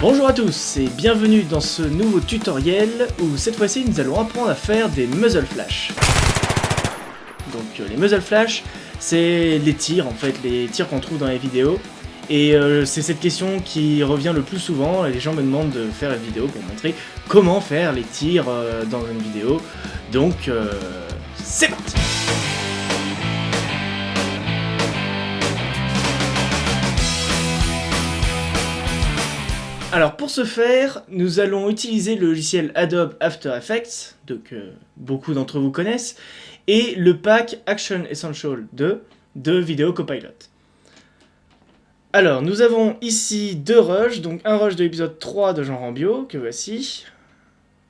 Bonjour à tous et bienvenue dans ce nouveau tutoriel où cette fois-ci nous allons apprendre à faire des muzzle flash. Donc les muzzle flash, c'est les tirs en fait, les tirs qu'on trouve dans les vidéos. Et c'est cette question qui revient le plus souvent, et les gens me demandent de faire une vidéo pour montrer comment faire les tirs dans une vidéo. Donc c'est parti! Alors pour ce faire, nous allons utiliser le logiciel Adobe After Effects, que beaucoup d'entre vous connaissent, et le pack Action Essential 2 de Video Copilot. Alors nous avons ici deux rushs, donc un rush de l'épisode 3 de Jean Rambio, que voici,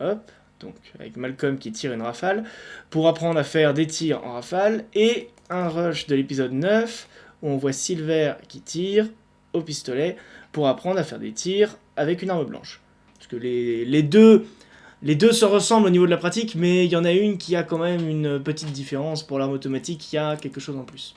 hop, donc avec Malcolm qui tire une rafale, pour apprendre à faire des tirs en rafale, et un rush de l'épisode 9, où on voit Silver qui tire au pistolet, pour apprendre à faire des tirs avec une arme blanche. Parce que les deux se ressemblent au niveau de la pratique, mais il y en a une qui a quand même une petite différence. Pour l'arme automatique, il y a quelque chose en plus.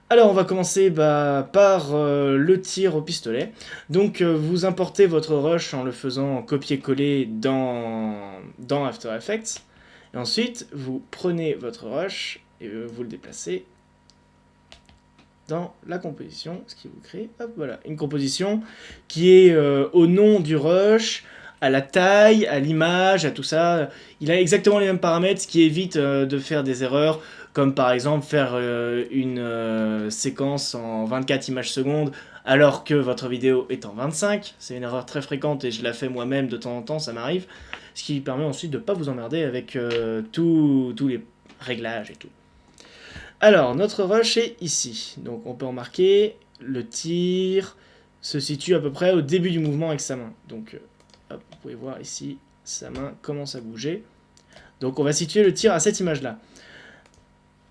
Alors on va commencer par le tir au pistolet. Donc vous importez votre rush en le faisant copier-coller dans After Effects. Et ensuite vous prenez votre rush et vous le déplacez dans la composition, ce qui vous crée, hop, voilà, une composition qui est au nom du rush, à la taille, à l'image, à tout ça. Il a exactement les mêmes paramètres, ce qui évite de faire des erreurs, comme par exemple faire une séquence en 24 images secondes, alors que votre vidéo est en 25. C'est une erreur très fréquente et je la fais moi-même de temps en temps, ça m'arrive. Ce qui permet ensuite de ne pas vous emmerder avec tous les réglages et tout. Alors, notre rush est ici. Donc, on peut remarquer, le tir se situe à peu près au début du mouvement avec sa main. Donc, hop, vous pouvez voir ici, sa main commence à bouger. Donc, on va situer le tir à cette image-là.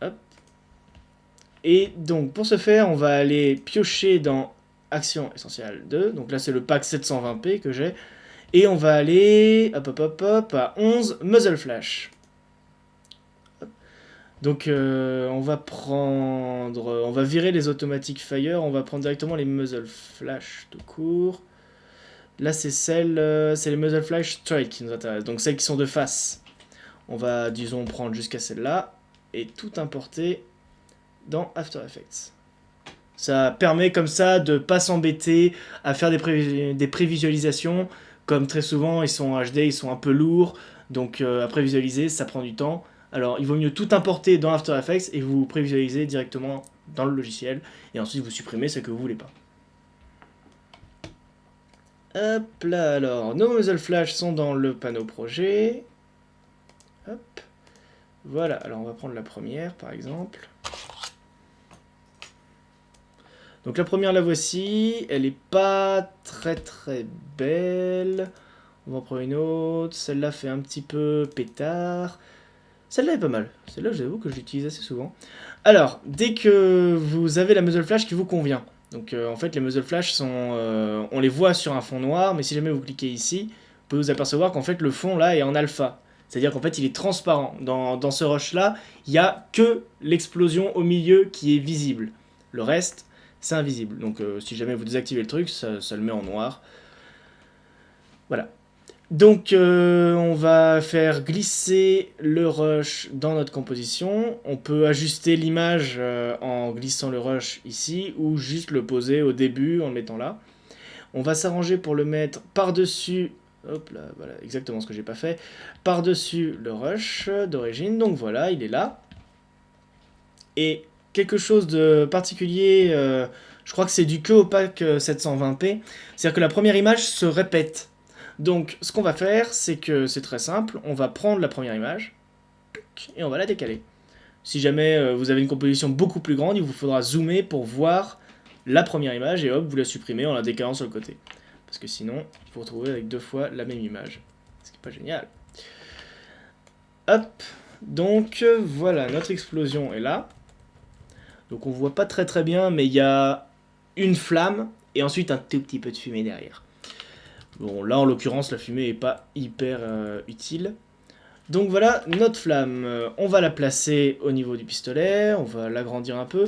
Hop. Et donc, pour ce faire, on va aller piocher dans Action Essentielle 2. Donc là, c'est le pack 720p que j'ai. Et on va aller, hop, à 11 Muzzle Flash. Donc on va virer les automatic fire, on va prendre directement les muzzle flash tout court. Là c'est les muzzle flash straight qui nous intéressent, donc celles qui sont de face. On va disons prendre jusqu'à celle-là et tout importer dans After Effects. Ça permet comme ça de pas s'embêter à faire des prévisualisations, comme très souvent ils sont en HD, ils sont un peu lourds, donc à prévisualiser ça prend du temps. Alors, il vaut mieux tout importer dans After Effects et vous prévisualisez directement dans le logiciel. Et ensuite, vous supprimez ce que vous voulez pas. Hop là, alors, nos muzzle flash sont dans le panneau projet. Hop. Voilà, alors on va prendre la première, par exemple. Donc la première, la voici. Elle est pas très belle. On va en prendre une autre. Celle-là fait un petit peu pétard. Celle-là est pas mal. Celle-là, j'avoue que je l'utilise assez souvent. Alors, dès que vous avez la muzzle flash qui vous convient, donc en fait, les muzzle flash sont, on les voit sur un fond noir, mais si jamais vous cliquez ici, vous pouvez vous apercevoir qu'en fait, le fond là est en alpha. C'est-à-dire qu'en fait, il est transparent. Dans ce rush-là, il n'y a que l'explosion au milieu qui est visible. Le reste, c'est invisible. Donc, si jamais vous désactivez le truc, ça le met en noir. Voilà. Donc on va faire glisser le rush dans notre composition. On peut ajuster l'image en glissant le rush ici ou juste le poser au début en le mettant là. On va s'arranger pour le mettre par-dessus, hop là, voilà exactement ce que j'ai pas fait, par-dessus le rush d'origine. Donc voilà, il est là. Et quelque chose de particulier, je crois que c'est dû que au pack 720p, c'est-à-dire que la première image se répète. Donc, ce qu'on va faire, c'est que c'est très simple. On va prendre la première image et on va la décaler. Si jamais vous avez une composition beaucoup plus grande, il vous faudra zoomer pour voir la première image et hop, vous la supprimez en la décalant sur le côté. Parce que sinon, vous vous retrouvez avec deux fois la même image. Ce qui n'est pas génial. Hop, donc voilà, notre explosion est là. Donc on voit pas très bien, mais il y a une flamme et ensuite un tout petit peu de fumée derrière. Bon, là, en l'occurrence, la fumée n'est pas hyper utile. Donc voilà, notre flamme, on va la placer au niveau du pistolet, on va l'agrandir un peu.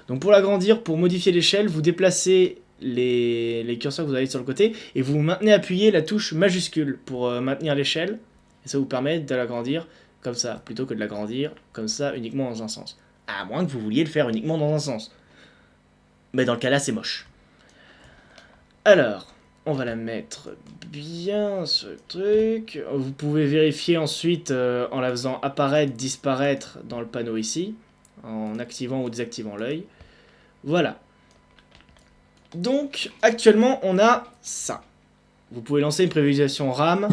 Donc pour l'agrandir, pour modifier l'échelle, vous déplacez les curseurs que vous avez sur le côté, et vous maintenez appuyé la touche majuscule pour maintenir l'échelle, et ça vous permet de l'agrandir comme ça, plutôt que de l'agrandir comme ça uniquement dans un sens. À moins que vous vouliez le faire uniquement dans un sens. Mais dans le cas là, c'est moche. Alors, on va la mettre bien ce truc. Vous pouvez vérifier ensuite en la faisant apparaître, disparaître dans le panneau ici, en activant ou désactivant l'œil. Voilà. Donc, actuellement, on a ça. Vous pouvez lancer une prévisualisation RAM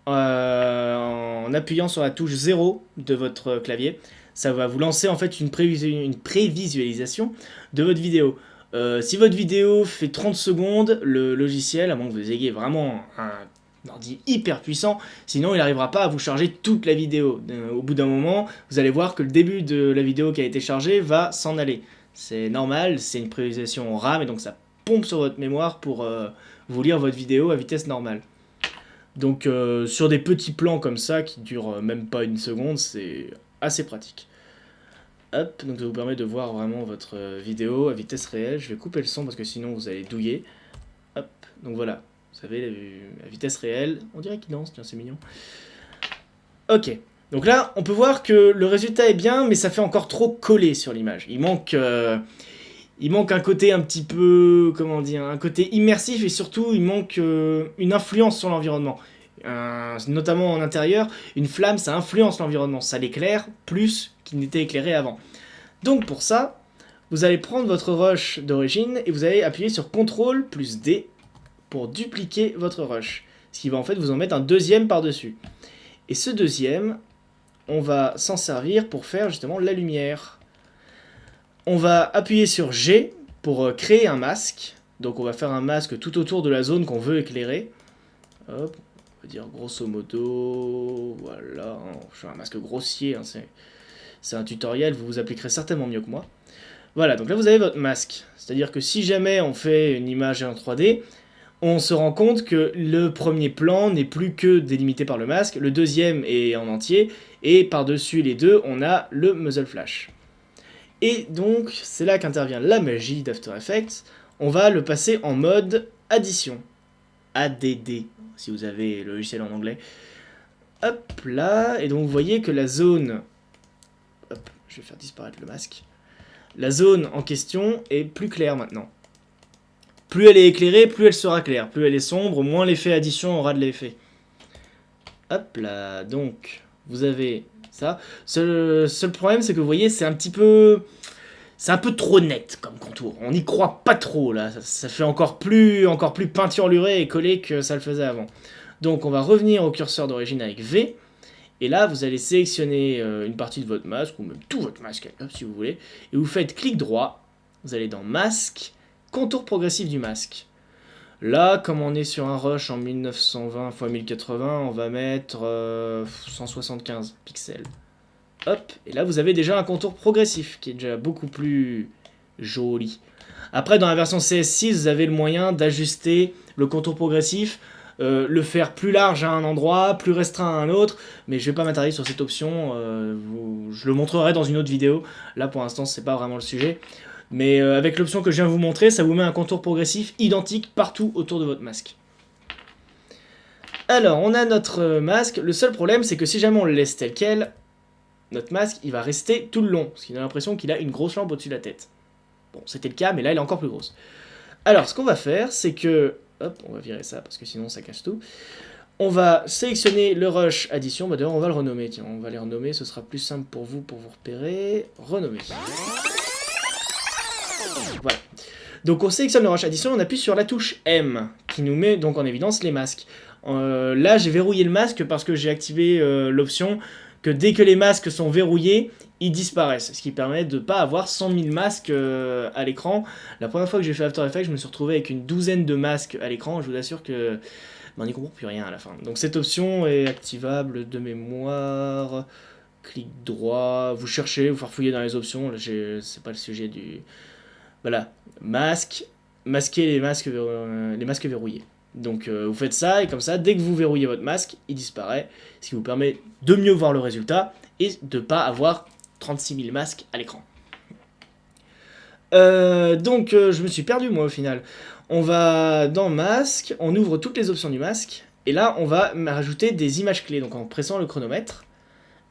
en appuyant sur la touche 0 de votre clavier. Ça va vous lancer en fait une prévisualisation de votre vidéo. Si votre vidéo fait 30 secondes, le logiciel, à moins que vous ayez vraiment un ordi hyper puissant, sinon il n'arrivera pas à vous charger toute la vidéo. Au bout d'un moment, vous allez voir que le début de la vidéo qui a été chargée va s'en aller. C'est normal, c'est une prévisualisation RAM et donc ça pompe sur votre mémoire pour vous lire votre vidéo à vitesse normale. Donc sur des petits plans comme ça qui durent même pas une seconde, c'est assez pratique. Hop, donc ça vous permet de voir vraiment votre vidéo à vitesse réelle. Je vais couper le son parce que sinon vous allez douiller. Hop, donc voilà, vous savez, la vitesse réelle. On dirait qu'il danse, tiens, c'est mignon. Ok, donc là, on peut voir que le résultat est bien, mais ça fait encore trop coller sur l'image. Il manque un côté un petit peu, comment dire, un côté immersif et surtout, il manque une influence sur l'environnement. Notamment en intérieur, une flamme, ça influence l'environnement. Ça l'éclaire plus qu'il n'était éclairé avant. Donc pour ça, vous allez prendre votre rush d'origine et vous allez appuyer sur CTRL plus D pour dupliquer votre rush. Ce qui va en fait vous en mettre un deuxième par-dessus. Et ce deuxième, on va s'en servir pour faire justement la lumière. On va appuyer sur G pour créer un masque. Donc on va faire un masque tout autour de la zone qu'on veut éclairer. Hop, on va dire grosso modo, voilà, je fais un masque grossier, hein, c'est un tutoriel, vous vous appliquerez certainement mieux que moi. Voilà, donc là vous avez votre masque. C'est-à-dire que si jamais on fait une image en 3D, on se rend compte que le premier plan n'est plus que délimité par le masque, le deuxième est en entier, et par-dessus les deux, on a le muzzle flash. Et donc, c'est là qu'intervient la magie d'After Effects, on va le passer en mode addition. ADD, si vous avez le logiciel en anglais. Hop là, et donc vous voyez que la zone... Hop, je vais faire disparaître le masque. La zone en question est plus claire maintenant. Plus elle est éclairée, plus elle sera claire. Plus elle est sombre, moins l'effet addition aura de l'effet. Hop là, donc vous avez ça. Seul problème, c'est que vous voyez, c'est un petit peu... C'est un peu trop net comme contour. On n'y croit pas trop là. Ça fait encore plus peinturluré et collé que ça le faisait avant. Donc on va revenir au curseur d'origine avec V. Et là, vous allez sélectionner une partie de votre masque, ou même tout votre masque, si vous voulez. Et vous faites clic droit. Vous allez dans Masque, Contour progressif du masque. Là, comme on est sur un rush en 1920 x 1080, on va mettre 175 pixels. Hop, et là vous avez déjà un contour progressif qui est déjà beaucoup plus joli. Après, dans la version CS6, vous avez le moyen d'ajuster le contour progressif, le faire plus large à un endroit, plus restreint à un autre, mais je vais pas m'attarder sur cette option, je le montrerai dans une autre vidéo. Là pour l'instant c'est pas vraiment le sujet, mais avec l'option que je viens de vous montrer, ça vous met un contour progressif identique partout autour de votre masque. Alors on a notre masque, le seul problème c'est que si jamais on le laisse tel quel, notre masque, il va rester tout le long, parce qu'il a l'impression qu'il a une grosse lampe au-dessus de la tête. Bon, c'était le cas, mais là, elle est encore plus grosse. Alors, ce qu'on va faire, c'est que... Hop, on va virer ça, parce que sinon, ça casse tout. On va sélectionner le rush addition. Bah, d'ailleurs, on va le renommer. Tiens, on va les renommer, ce sera plus simple pour vous repérer. Renommer. Voilà. Donc, on sélectionne le rush addition, on appuie sur la touche M, qui nous met donc en évidence les masques. Là, j'ai verrouillé le masque parce que j'ai activé l'option... que dès que les masques sont verrouillés, ils disparaissent. Ce qui permet de ne pas avoir 100 000 masques à l'écran. La première fois que j'ai fait After Effects, je me suis retrouvé avec une douzaine de masques à l'écran. Je vous assure que on n'y comprend plus rien à la fin. Donc cette option est activable de mémoire. Clic droit, vous cherchez, vous farfouillez dans les options. Là, c'est pas le sujet du... Voilà, masque, masquer les masques verrouillés. Donc vous faites ça, et comme ça, dès que vous verrouillez votre masque, il disparaît, ce qui vous permet de mieux voir le résultat, et de ne pas avoir 36 000 masques à l'écran. Je me suis perdu moi au final. On va dans masque, on ouvre toutes les options du masque, et là on va rajouter des images clés, donc en pressant le chronomètre.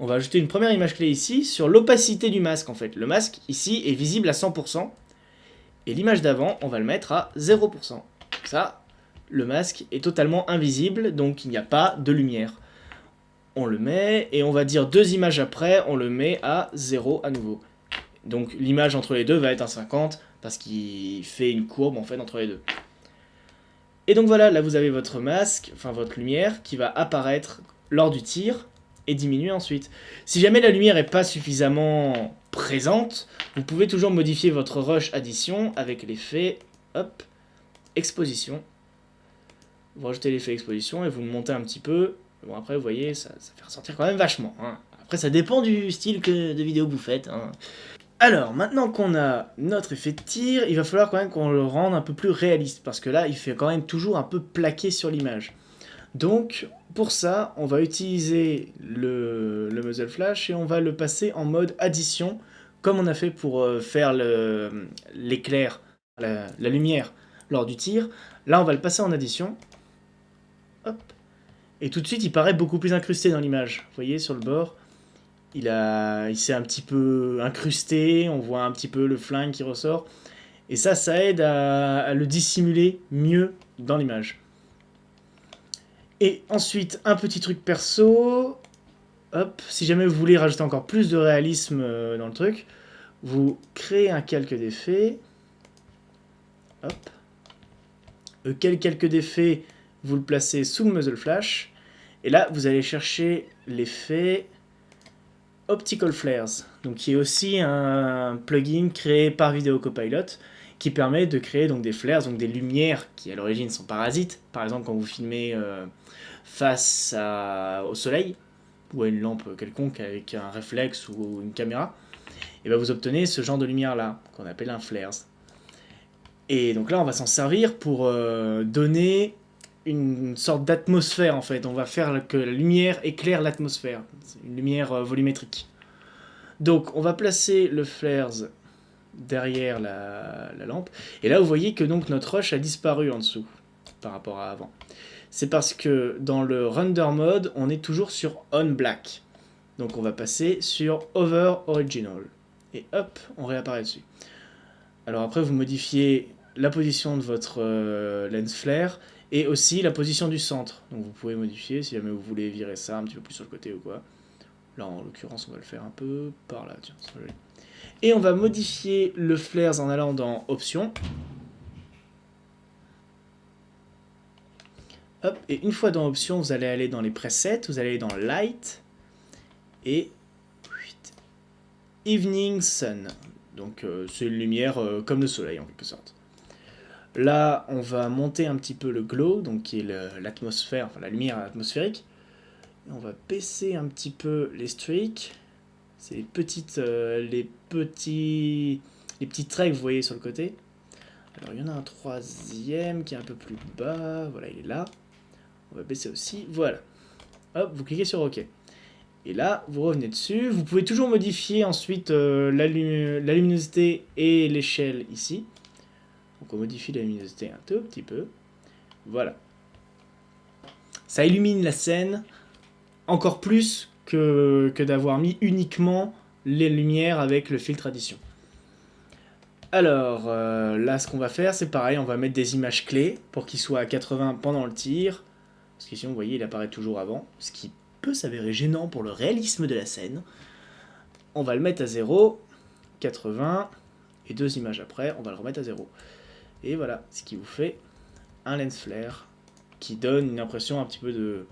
On va ajouter une première image clé ici sur l'opacité du masque en fait. Le masque ici est visible à 100%, et l'image d'avant on va le mettre à 0%. Ça, le masque est totalement invisible, donc il n'y a pas de lumière. On le met, et on va dire 2 images après, on le met à 0 à nouveau. Donc l'image entre les deux va être à 50, parce qu'il fait une courbe en fait entre les deux. Et donc voilà, là vous avez votre masque, enfin votre lumière, qui va apparaître lors du tir, et diminuer ensuite. Si jamais la lumière n'est pas suffisamment présente, vous pouvez toujours modifier votre rush addition avec l'effet, hop, exposition. Vous rajoutez l'effet exposition et vous le montez un petit peu. Bon après vous voyez, ça fait ressortir quand même vachement. Hein. Après ça dépend du style de vidéo que vous faites. Hein. Alors, maintenant qu'on a notre effet de tir, il va falloir quand même qu'on le rende un peu plus réaliste, parce que là, il fait quand même toujours un peu plaqué sur l'image. Donc, pour ça, on va utiliser le muzzle flash et on va le passer en mode addition, comme on a fait pour faire l'éclair, la lumière lors du tir. Là, on va le passer en addition. Hop. Et tout de suite, il paraît beaucoup plus incrusté dans l'image. Vous voyez, sur le bord. Il s'est un petit peu incrusté, on voit un petit peu le flingue qui ressort. Et ça aide à le dissimuler mieux dans l'image. Et ensuite, un petit truc perso. Hop, si jamais vous voulez rajouter encore plus de réalisme dans le truc, vous créez un calque d'effet. Hop. Quel calque d'effet, vous le placez sous le muzzle flash. Et là, vous allez chercher l'effet Optical Flares, donc qui est aussi un plugin créé par Video Copilot qui permet de créer donc des flares, donc des lumières qui à l'origine sont parasites. Par exemple, quand vous filmez face au soleil ou à une lampe quelconque avec un réflexe ou une caméra, et ben vous obtenez ce genre de lumière là qu'on appelle un flares. Et donc là, on va s'en servir pour donner une sorte d'atmosphère en fait. On va faire que la lumière éclaire l'atmosphère. Une lumière volumétrique. Donc on va placer le flares derrière la lampe. Et là vous voyez que donc notre rush a disparu en dessous par rapport à avant. C'est parce que dans le render mode, on est toujours sur on black. Donc on va passer sur over original. Et hop, on réapparaît dessus. Alors après vous modifiez la position de votre lens flare et aussi la position du centre. Donc vous pouvez modifier si jamais vous voulez virer ça un petit peu plus sur le côté ou quoi. Là en l'occurrence on va le faire un peu par là. Tiens, c'est joli. Et on va modifier le flares en allant dans options. Hop, et une fois dans options, vous allez aller dans les presets, vous allez aller dans light et evening sun. Donc c'est une lumière comme le soleil en quelque sorte. Là, on va monter un petit peu le glow, donc qui est l'atmosphère, enfin la lumière atmosphérique. Et on va baisser un petit peu les streaks. C'est les petits traits que vous voyez sur le côté. Alors il y en a un troisième qui est un peu plus bas. Voilà, il est là. On va baisser aussi. Voilà. Hop, vous cliquez sur OK. Et là, vous revenez dessus. Vous pouvez toujours modifier ensuite la luminosité et l'échelle ici. Donc on modifie la luminosité un tout petit peu. Voilà. Ça illumine la scène encore plus que d'avoir mis uniquement les lumières avec le filtre addition. Alors là ce qu'on va faire c'est pareil, on va mettre des images clés pour qu'il soit à 80 pendant le tir. Parce qu'ici vous voyez il apparaît toujours avant, ce qui peut s'avérer gênant pour le réalisme de la scène. On va le mettre à 0, 80, et 2 images après on va le remettre à 0. Et voilà, ce qui vous fait un lens flare qui donne une impression un petit peu de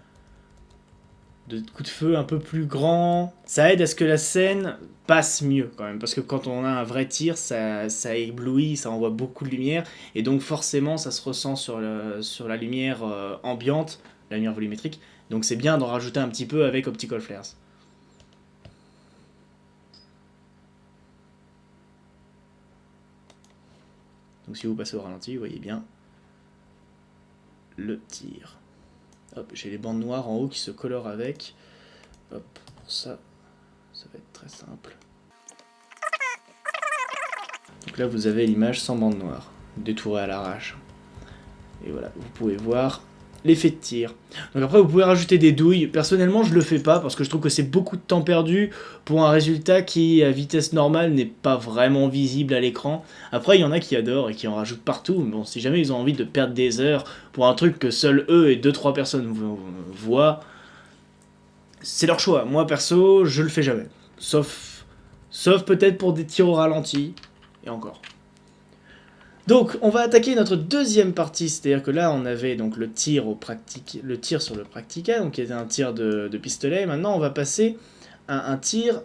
coup de feu un peu plus grand. Ça aide à ce que la scène passe mieux quand même, parce que quand on a un vrai tir, ça éblouit, ça envoie beaucoup de lumière, et donc forcément ça se ressent sur la lumière ambiante, la lumière volumétrique, donc c'est bien d'en rajouter un petit peu avec Optical Flares. Donc si vous passez au ralenti, vous voyez bien le tir. Hop, j'ai les bandes noires en haut qui se colorent avec. Hop, pour ça, ça va être très simple. Donc là vous avez l'image sans bande noire, détourée à l'arrache. Et voilà, vous pouvez voir l'effet de tir. Donc après vous pouvez rajouter des douilles. Personnellement je le fais pas parce que je trouve que c'est beaucoup de temps perdu pour un résultat qui à vitesse normale n'est pas vraiment visible à l'écran. Après il y en a qui adorent et qui en rajoutent partout. Mais bon, si jamais ils ont envie de perdre des heures pour un truc que seuls eux et 2-3 personnes voient, c'est leur choix. Moi perso je le fais jamais. Sauf peut-être pour des tirs au ralenti. Et encore. Donc, on va attaquer notre deuxième partie, c'est-à-dire que là, on avait donc le tir sur le practica, donc qui était un tir de pistolet. Maintenant, on va passer à un tir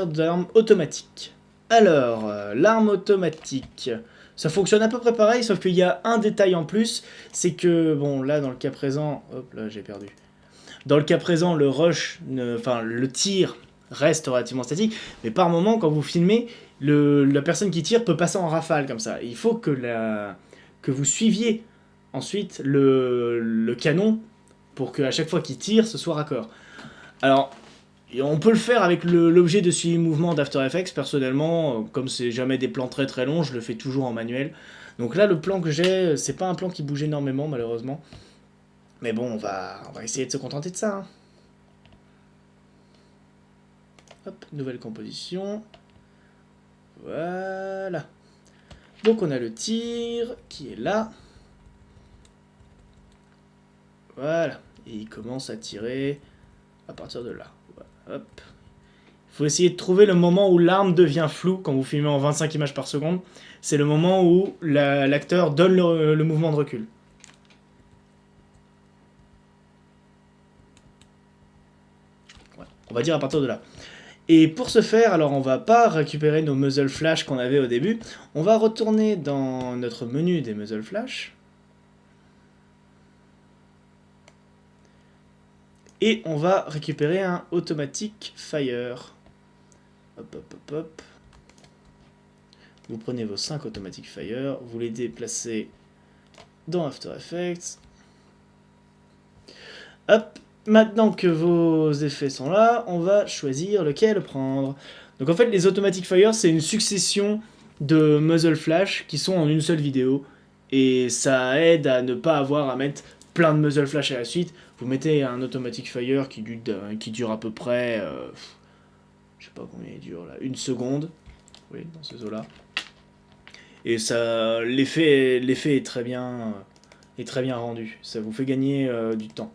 d'arme automatique. Alors, l'arme automatique, ça fonctionne à peu près pareil, sauf qu'il y a un détail en plus, c'est que, bon, là, dans le cas présent, hop, là, j'ai perdu. Dans le cas présent, le tir reste relativement statique, mais par moment, quand vous filmez, la personne qui tire peut passer en rafale comme ça. Il faut que vous suiviez ensuite le canon pour qu'à chaque fois qu'il tire, ce soit raccord. Alors, on peut le faire avec l'objet de suivi mouvement d'After Effects. Personnellement, comme c'est jamais des plans très très longs, je le fais toujours en manuel. Donc là, le plan que j'ai, c'est pas un plan qui bouge énormément malheureusement. Mais bon, on va essayer de se contenter de ça. Hein. Hop, nouvelle composition. Voilà. Donc on a le tir qui est là. Voilà. Et il commence à tirer à partir de là. Hop. Il faut essayer de trouver le moment où l'arme devient floue quand vous filmez en 25 images par seconde. C'est le moment où l'acteur donne le mouvement de recul. Ouais, on va dire à partir de là. Et pour ce faire, alors on va pas récupérer nos muzzle flash qu'on avait au début, on va retourner dans notre menu des muzzle flash. Et on va récupérer un automatic fire. Hop, hop, hop, hop. Vous prenez vos 5 automatic fire, vous les déplacez dans After Effects. Hop. Maintenant que vos effets sont là, on va choisir lequel prendre. Donc en fait, les automatic fire, c'est une succession de muzzle flash qui sont en une seule vidéo. Et ça aide à ne pas avoir à mettre plein de muzzle flash à la suite. Vous mettez un automatic fire qui dure à peu près, je sais pas combien il dure là, 1 seconde. Oui, dans ces eaux-là. Et ça, l'effet est très bien rendu. Ça vous fait gagner du temps.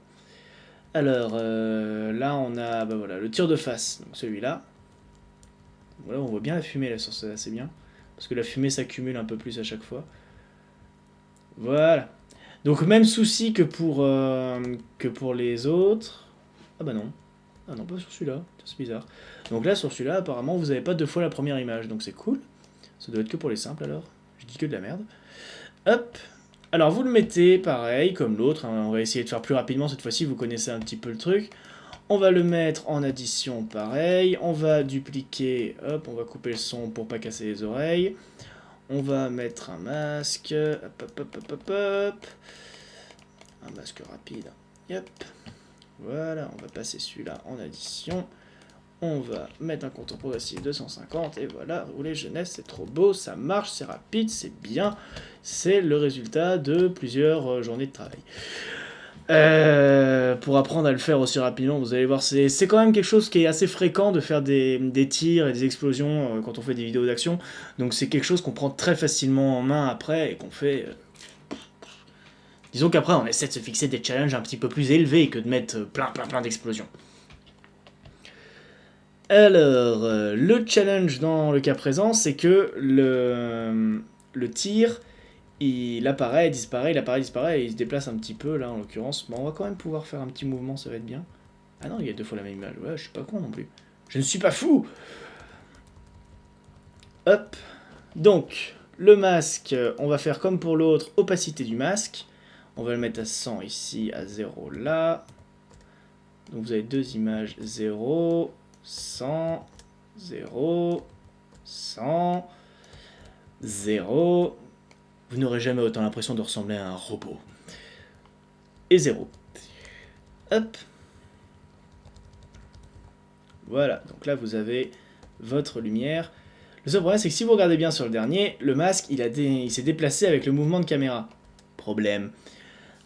Alors, là, on a voilà, le tir de face, donc celui-là. Voilà, on voit bien la fumée là sur ça, c'est bien. Parce que la fumée s'accumule un peu plus à chaque fois. Voilà. Donc, même souci que pour les autres. Ah bah non. Ah non, pas sur celui-là. C'est bizarre. Donc là, sur celui-là, apparemment, vous n'avez pas 2 fois la première image. Donc c'est cool. Ça doit être que pour les simples alors. Je dis que de la merde. Hop. Alors vous le mettez pareil comme l'autre, hein, on va essayer de faire plus rapidement cette fois-ci, vous connaissez un petit peu le truc. On va le mettre en addition pareil, on va dupliquer, hop, on va couper le son pour pas casser les oreilles. On va mettre un masque, hop, hop, hop, hop, hop, hop. Un masque rapide, yep. Voilà, on va passer celui-là en addition. On va mettre un compteur progressif de 150 et voilà, rouler jeunesse, c'est trop beau, ça marche, c'est rapide, c'est bien. C'est le résultat de plusieurs journées de travail. Pour apprendre à le faire aussi rapidement, vous allez voir, c'est quand même quelque chose qui est assez fréquent de faire des tirs et des explosions quand on fait des vidéos d'action. Donc c'est quelque chose qu'on prend très facilement en main après et qu'on fait... Disons qu'après on essaie de se fixer des challenges un petit peu plus élevés que de mettre plein d'explosions. Alors, le challenge dans le cas présent, c'est que le tir, il apparaît, disparaît, et il se déplace un petit peu, là, en l'occurrence. Mais on va quand même pouvoir faire un petit mouvement, ça va être bien. Ah non, il y a 2 fois la même image. Ouais, je suis pas con non plus. Je ne suis pas fou. Hop. Donc, le masque, on va faire comme pour l'autre, opacité du masque. On va le mettre à 100 ici, à 0 là. Donc vous avez 2 images, 0... 100, 0, 100, 0. Vous n'aurez jamais autant l'impression de ressembler à un robot. Et 0. Hop. Voilà, donc là vous avez votre lumière. Le seul problème, c'est que si vous regardez bien sur le dernier, le masque, il s'est déplacé avec le mouvement de caméra. Problème.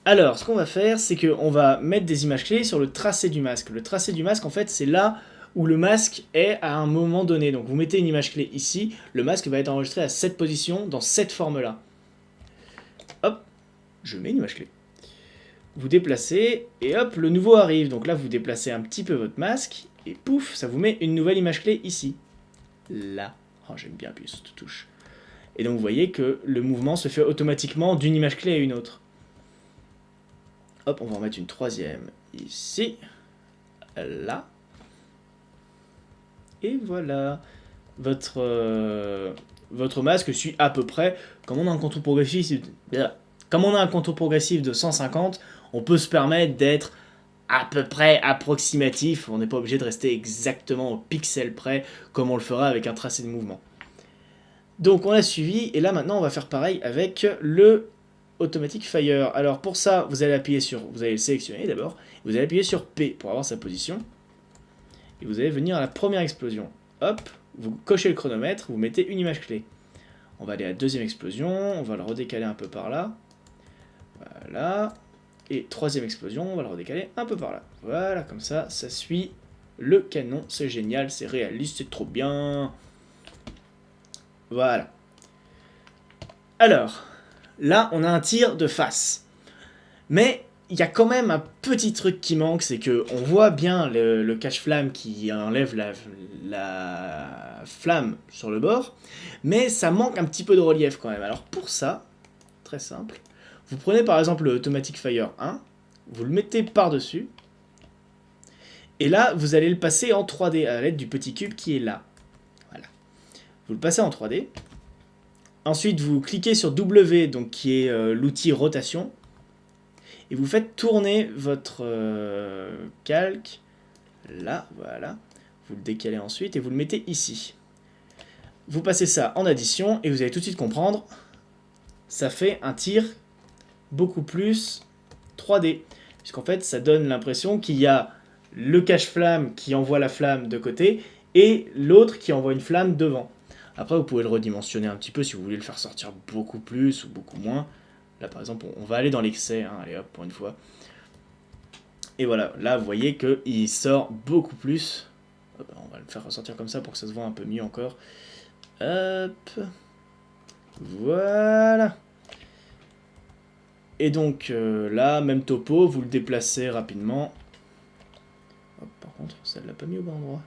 Alors, ce qu'on va faire, c'est qu'on va mettre des images clés sur le tracé du masque. Le tracé du masque, en fait, c'est là où le masque est à un moment donné. Donc vous mettez une image clé ici, le masque va être enregistré à cette position, dans cette forme-là. Hop, je mets une image clé. Vous déplacez, et hop, le nouveau arrive. Donc là, vous déplacez un petit peu votre masque, et pouf, ça vous met une nouvelle image clé ici. Là. Oh, j'aime bien appuyer sur cette touche. Et donc vous voyez que le mouvement se fait automatiquement d'une image clé à une autre. Hop, on va en mettre une troisième ici. Là. Et voilà. Votre masque suit à peu près. Comme on a un contour progressif, de 150, on peut se permettre d'être à peu près approximatif. On n'est pas obligé de rester exactement au pixel près comme on le fera avec un tracé de mouvement. Donc on a suivi, et là maintenant on va faire pareil avec le Automatic Fire. Alors pour ça, vous allez le sélectionner d'abord, vous allez appuyer sur P pour avoir sa position, et vous allez venir à la première explosion. Hop, vous cochez le chronomètre, vous mettez une image clé. On va aller à la deuxième explosion, on va le redécaler un peu par là. Voilà. Et troisième explosion, on va le redécaler un peu par là. Voilà, comme ça suit le canon. C'est génial, c'est réaliste, c'est trop bien. Voilà. Alors, là, on a un tir de face. Mais il y a quand même un petit truc qui manque, c'est que on voit bien le cache-flamme qui enlève la flamme sur le bord, mais ça manque un petit peu de relief quand même. Alors pour ça, très simple, vous prenez par exemple le Automatic Fire 1, vous le mettez par-dessus, et là, vous allez le passer en 3D à l'aide du petit cube qui est là. Voilà. Vous le passez en 3D. Ensuite, vous cliquez sur W, donc qui est l'outil rotation, et vous faites tourner votre calque, là, voilà. Vous le décalez ensuite et vous le mettez ici. Vous passez ça en addition et vous allez tout de suite comprendre, ça fait un tir beaucoup plus 3D. Puisqu'en fait, ça donne l'impression qu'il y a le cache-flamme qui envoie la flamme de côté et l'autre qui envoie une flamme devant. Après, vous pouvez le redimensionner un petit peu si vous voulez le faire sortir beaucoup plus ou beaucoup moins. Là, par exemple, on va aller dans l'excès, hein, allez hop, pour une fois. Et voilà, là, vous voyez qu'il sort beaucoup plus. On va le faire ressortir comme ça pour que ça se voit un peu mieux encore. Hop. Voilà. Et donc, là, même topo, vous le déplacez rapidement. Hop, par contre, ça ne l'a pas mis au bon endroit.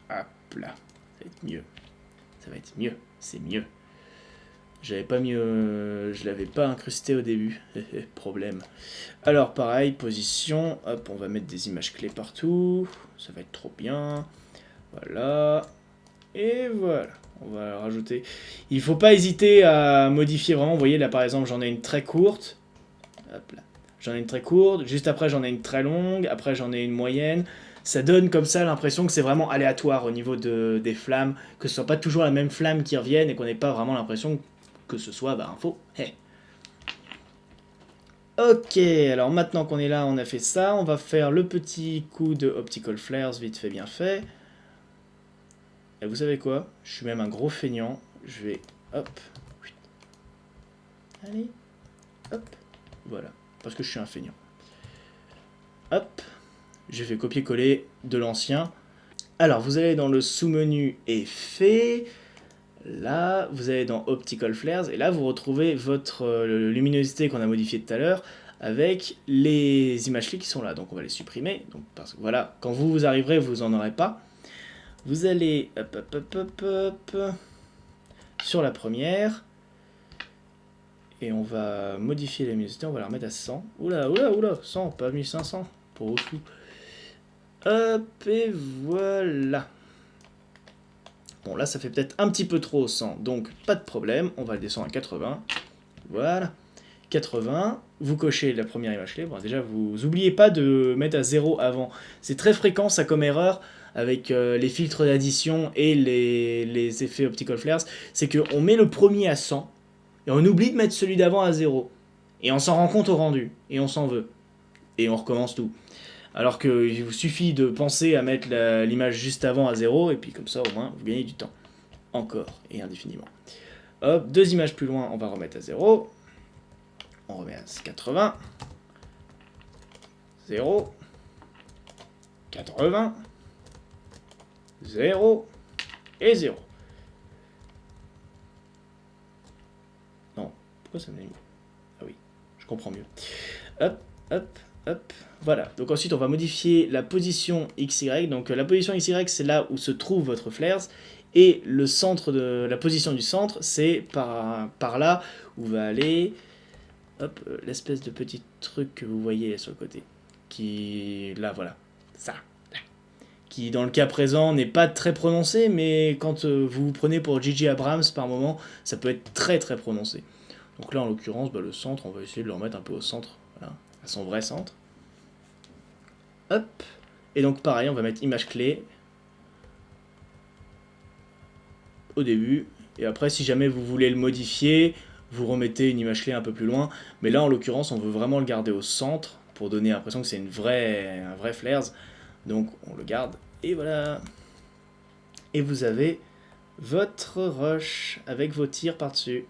Hop là, ça va être mieux. Ça va être mieux, c'est mieux. Je l'avais pas incrusté au début. Problème. Alors pareil, position. Hop, on va mettre des images clés partout. Ça va être trop bien. Voilà. Et voilà. On va rajouter. Il faut pas hésiter à modifier vraiment. Vous voyez là par exemple, j'en ai une très courte. Hop là. J'en ai une très courte. Juste après, j'en ai une très longue. Après, j'en ai une moyenne. Ça donne comme ça l'impression que c'est vraiment aléatoire au niveau des flammes, que ce soit pas toujours la même flamme qui revienne et qu'on n'ait pas vraiment l'impression que ce soit un faux. Hey. Ok, alors maintenant qu'on est là, on a fait ça, on va faire le petit coup de Optical Flares, vite fait, bien fait. Et vous savez quoi? Je suis même un gros feignant, je vais, hop, allez, hop, voilà, parce que je suis un feignant. Hop. J'ai fait copier-coller de l'ancien. Alors, vous allez dans le sous-menu Effets. Là, vous allez dans Optical Flares. Et là, vous retrouvez votre luminosité qu'on a modifiée tout à l'heure avec les images clés qui sont là. Donc, on va les supprimer. Donc, parce que voilà, quand vous arriverez, vous n'en aurez pas. Vous allez sur la première. Et on va modifier la luminosité. On va la remettre à 100. Oula, 100, pas 1500. Pour au fou. Hop, et voilà. Bon, là, ça fait peut-être un petit peu trop au 100, donc pas de problème. On va le descendre à 80. Voilà. 80. Vous cochez la première image clé. Bon, déjà, vous n'oubliez pas de mettre à 0 avant. C'est très fréquent, ça, comme erreur, avec les filtres d'addition et les effets Optical Flares. C'est qu'on met le premier à 100, et on oublie de mettre celui d'avant à 0. Et on s'en rend compte au rendu, et on s'en veut. Et on recommence tout. Alors qu'il vous suffit de penser à mettre l'image juste avant à 0, et puis comme ça au moins vous gagnez du temps. Encore et indéfiniment. Hop, 2 images plus loin, on va remettre à 0. On remet à 80. 0. 80. 0. Et 0. Non, pourquoi ça m'a mis? Ah oui, je comprends mieux. Hop, hop, hop. Voilà, donc ensuite on va modifier la position XY. Donc la position XY, c'est là où se trouve votre flares. Et le centre de la position du centre, c'est par là où va aller hop, l'espèce de petit truc que vous voyez sur le côté. Qui, là, voilà, ça. Qui, dans le cas présent, n'est pas très prononcé, mais quand vous vous prenez pour J.J. Abrams, par moment, ça peut être très très prononcé. Donc là, en l'occurrence, le centre, on va essayer de le remettre un peu au centre, voilà, à son vrai centre. Hop. Et donc, pareil, on va mettre image clé au début, et après si jamais vous voulez le modifier, vous remettez une image clé un peu plus loin, mais là en l'occurrence on veut vraiment le garder au centre, pour donner l'impression que c'est un vrai flares, donc on le garde, et voilà. Et vous avez votre rush avec vos tirs par-dessus.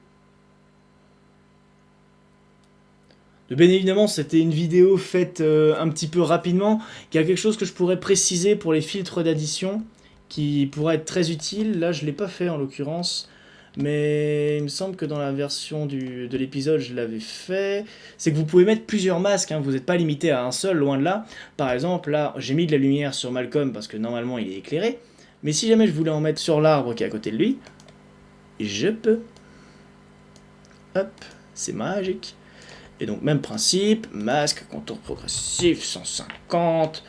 Bien évidemment, c'était une vidéo faite un petit peu rapidement, il y a quelque chose que je pourrais préciser pour les filtres d'addition, qui pourrait être très utile. Là je ne l'ai pas fait en l'occurrence, mais il me semble que dans la version de l'épisode je l'avais fait. C'est que vous pouvez mettre plusieurs masques, hein. Vous n'êtes pas limité à un seul, loin de là. Par exemple là j'ai mis de la lumière sur Malcolm parce que normalement il est éclairé, mais si jamais je voulais en mettre sur l'arbre qui est à côté de lui, je peux. Hop, c'est magique. Et donc même principe, masque, contour progressif, 150.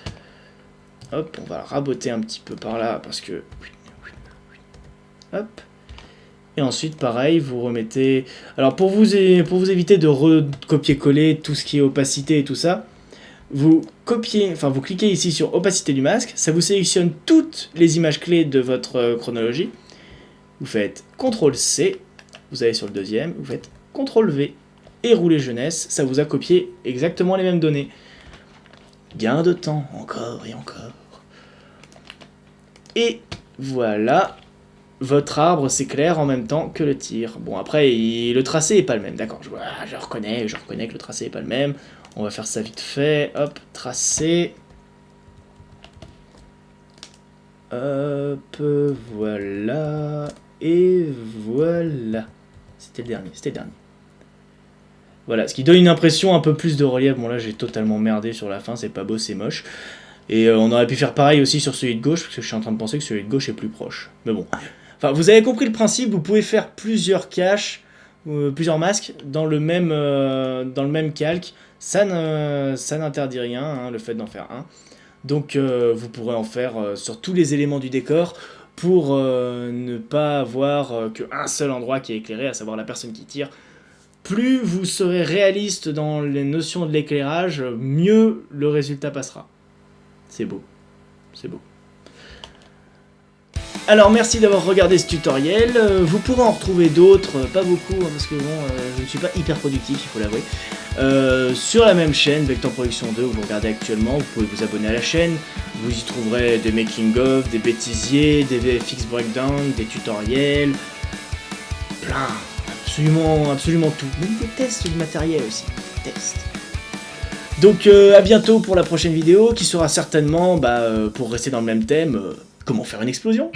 Hop, on va raboter un petit peu par là parce que... Hop. Et ensuite, pareil, vous remettez... Alors, pour vous éviter de recopier-coller tout ce qui est opacité et tout ça, vous cliquez ici sur opacité du masque, ça vous sélectionne toutes les images clés de votre chronologie. Vous faites CTRL-C, vous allez sur le deuxième, vous faites CTRL-V et rouler jeunesse, ça vous a copié exactement les mêmes données. Gain de temps, encore et encore. Et voilà, votre arbre s'éclaire en même temps que le tir. Bon après, le tracé est pas le même, d'accord, je reconnais que le tracé est pas le même. On va faire ça vite fait, hop, tracé. Hop, voilà, et voilà. C'était le dernier. Voilà, ce qui donne une impression un peu plus de relief. Bon là j'ai totalement merdé sur la fin, c'est pas beau, c'est moche. Et on aurait pu faire pareil aussi sur celui de gauche, parce que je suis en train de penser que celui de gauche est plus proche. Mais bon, enfin vous avez compris le principe, vous pouvez faire plusieurs caches, plusieurs masques dans le même calque. Ça n'interdit rien, hein, le fait d'en faire un. Donc vous pourrez en faire sur tous les éléments du décor, pour ne pas avoir qu'un seul endroit qui est éclairé, à savoir la personne qui tire. Plus vous serez réaliste dans les notions de l'éclairage, mieux le résultat passera. C'est beau. C'est beau. Alors merci d'avoir regardé ce tutoriel. Vous pourrez en retrouver d'autres, pas beaucoup, hein, parce que bon, je ne suis pas hyper productif, il faut l'avouer. Sur la même chaîne, Vector Production 2, où vous regardez actuellement, vous pouvez vous abonner à la chaîne. Vous y trouverez des making-of, des bêtisiers, des VFX breakdown, des tutoriels, plein. Absolument tout. Même des tests du matériel aussi. Tests. Donc à bientôt pour la prochaine vidéo qui sera certainement, pour rester dans le même thème, comment faire une explosion.